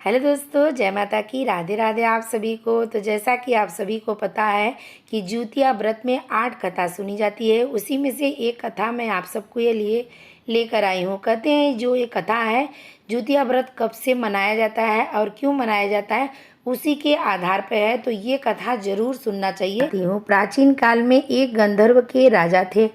Hello दोस्तों, जय माता की, राधे राधे आप सभी को। तो जैसा कि आप सभी को पता है कि ज्यूतिया व्रत में 8 कथा सुनी जाती है। उसी में से एक कथा मैं आप सबको ये लेकर आई हूँ। कहते हैं जो ये कथा है, ज्यूतिया व्रत कब से मनाया जाता है और क्यों मनाया जाता है, उसी के आधार पर है। तो ये कथा जरूर सुनना चाहिए। प्राचीन काल में एक गंधर्व के राजा थे।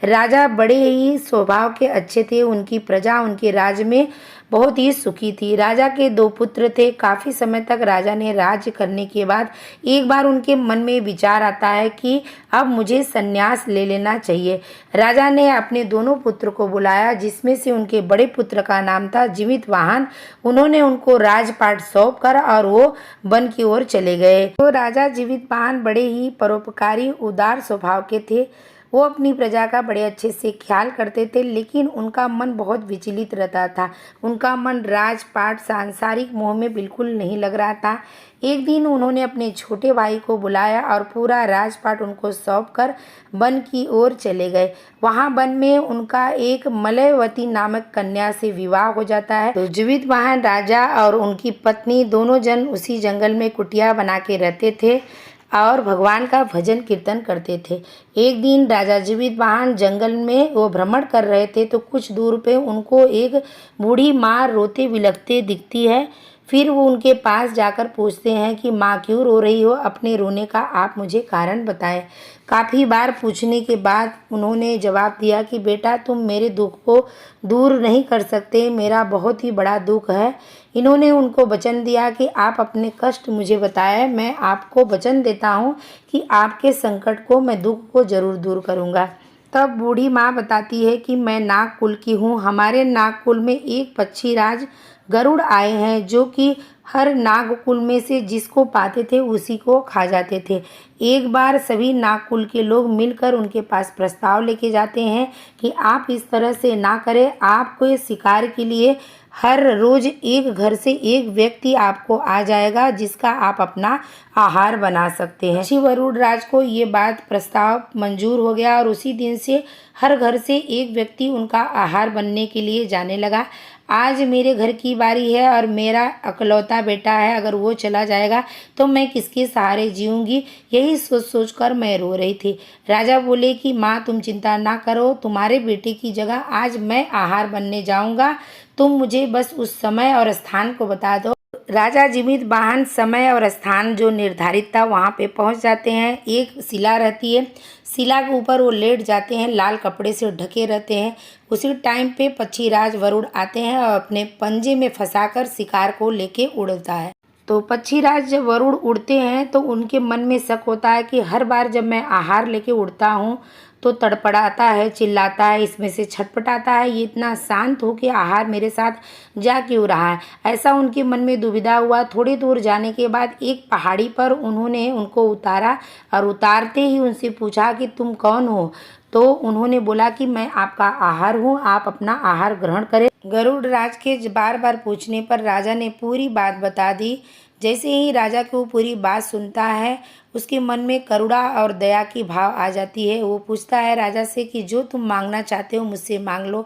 राजा बड़े ही स्वभाव के अच्छे थे। उनकी प्रजा उनके राज्य में बहुत ही सुखी थी। राजा के 2 पुत्र थे। काफ़ी समय तक राजा ने राज्य करने के बाद एक बार उनके मन में विचार आता है कि अब मुझे संन्यास ले लेना चाहिए। राजा ने अपने दोनों पुत्र को बुलाया, जिसमें से उनके बड़े पुत्र का नाम था जीवितवाहन। उन्होंने उनको राजपाट सौंप कर और वो वन की ओर चले गए। तो राजा जीवितवाहन बड़े ही परोपकारी उदार स्वभाव के थे। वो अपनी प्रजा का बड़े अच्छे से ख्याल करते थे, लेकिन उनका मन बहुत विचलित रहता था। उनका मन राजपाट सांसारिक मोह में बिल्कुल नहीं लग रहा था। एक दिन उन्होंने अपने छोटे भाई को बुलाया और पूरा राजपाट उनको सौंप कर वन की ओर चले गए। वहाँ वन में उनका एक मलयवती नामक कन्या से विवाह हो जाता है। तो जीवितवाहन राजा और उनकी पत्नी दोनों जन उसी जंगल में कुटिया बना के रहते थे और भगवान का भजन कीर्तन करते थे। एक दिन राजा जीवितवाहन जंगल में वो भ्रमण कर रहे थे, तो कुछ दूर पे उनको एक बूढ़ी माँ रोते बिलखते दिखती है। फिर वो उनके पास जाकर पूछते हैं कि माँ क्यों रो रही हो, अपने रोने का आप मुझे कारण बताएं। काफ़ी बार पूछने के बाद उन्होंने जवाब दिया कि बेटा, तुम मेरे दुख को दूर नहीं कर सकते, मेरा बहुत ही बड़ा दुख है। इन्होंने उनको वचन दिया कि आप अपने कष्ट मुझे बताएं, मैं आपको वचन देता हूँ कि आपके संकट को, मैं दुख को जरूर दूर करूँगा। तब बूढ़ी माँ बताती है कि मैं नाग कुल की हूँ। हमारे नाग कुल में एक पक्षीराज गरुड़ आए हैं, जो कि हर नाग कुल में से जिसको पाते थे उसी को खा जाते थे। एक बार सभी नाग कुल के लोग मिलकर उनके पास प्रस्ताव लेके जाते हैं कि आप इस तरह से ना करें, आपको ये शिकार के लिए हर रोज एक घर से एक व्यक्ति आपको आ जाएगा, जिसका आप अपना आहार बना सकते हैं। ऋषि वरुण राज को ये बात प्रस्ताव मंजूर हो गया और उसी दिन से हर घर से एक व्यक्ति उनका आहार बनने के लिए जाने लगा। आज मेरे घर की बारी है और मेरा अकलौता बेटा है, अगर वो चला जाएगा तो मैं किसके सहारे जीऊँगी, यही सोच सोच कर मैं रो रही थी। राजा बोले कि माँ, तुम चिंता ना करो, तुम्हारे बेटे की जगह आज मैं आहार बनने जाऊँगा, तुम मुझे बस उस समय और स्थान को बता दो। राजा जीवितवाहन समय और स्थान जो निर्धारित था वहाँ पे पहुँच जाते हैं। एक शिला रहती है, शिला के ऊपर वो लेट जाते हैं, लाल कपड़े से ढके रहते हैं। उसी टाइम पे पक्षीराज वरुण आते हैं और अपने पंजे में फंसाकर शिकार को लेके उड़ता है। तो पक्षीराज जब वरुण उड़ते हैं तो उनके मन में शक होता है कि हर बार जब मैं आहार लेके उड़ता हूँ तो तड़पड़ाता है, चिल्लाता है, इसमें से छटपटाता है, ये इतना शांत हो के आहार मेरे साथ जा क्यों रहा है। ऐसा उनके मन में दुविधा हुआ। थोड़ी दूर जाने के बाद एक पहाड़ी पर उन्होंने उनको उतारा और उतारते ही उनसे पूछा कि तुम कौन हो। तो उन्होंने बोला कि मैं आपका आहार हूँ, आप अपना आहार ग्रहण करें। गरुड़ राज के बार बार पूछने पर राजा ने पूरी बात बता दी। जैसे ही राजा को पूरी बात सुनता है, उसके मन में करुणा और दया की भाव आ जाती है। वो पूछता है राजा से कि जो तुम मांगना चाहते हो मुझसे मांग लो।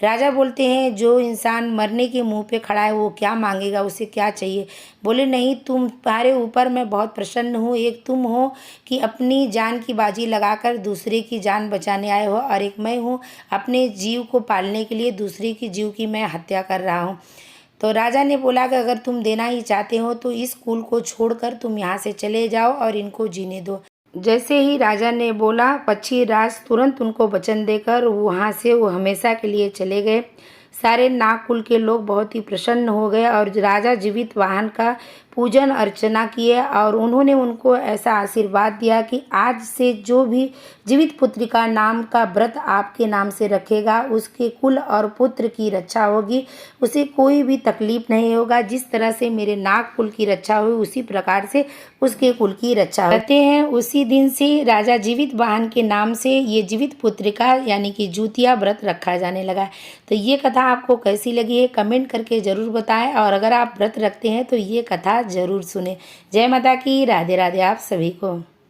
राजा बोलते हैं जो इंसान मरने के मुंह पे खड़ा है वो क्या मांगेगा, उसे क्या चाहिए। बोले नहीं, तुम्हारे ऊपर मैं बहुत प्रसन्न हूँ। एक तुम हो कि अपनी जान की बाजी लगाकर दूसरे की जान बचाने आए हो, और एक मैं हूँ अपने जीव को पालने के लिए दूसरे की जीव की मैं हत्या कर रहा हूँ। तो राजा ने बोला कि अगर तुम देना ही चाहते हो तो इस कुल को छोड़कर तुम यहाँ से चले जाओ और इनको जीने दो। जैसे ही राजा ने बोला, पक्षीराज तुरंत उनको वचन देकर वहाँ से वो हमेशा के लिए चले गए। सारे नाग कुल के लोग बहुत ही प्रसन्न हो गए और राजा जीवितवाहन का पूजन अर्चना किए और उन्होंने उनको ऐसा आशीर्वाद दिया कि आज से जो भी जीवित पुत्री का नाम का व्रत आपके नाम से रखेगा, उसके कुल और पुत्र की रक्षा होगी, उसे कोई भी तकलीफ नहीं होगा। जिस तरह से मेरे नाग कुल की रक्षा हुई उसी प्रकार से उसके कुल की रक्षा कहते हैं। उसी दिन से राजा जीवितवाहन के नाम से ये जीवित पुत्री का यानी कि ज्यूतिया व्रत रखा जाने लगा। तो ये कथा आपको कैसी लगी है कमेंट करके ज़रूर बताएं, और अगर आप व्रत रखते हैं तो ये कथा ज़रूर सुने। जय माता की, राधे राधे आप सभी को।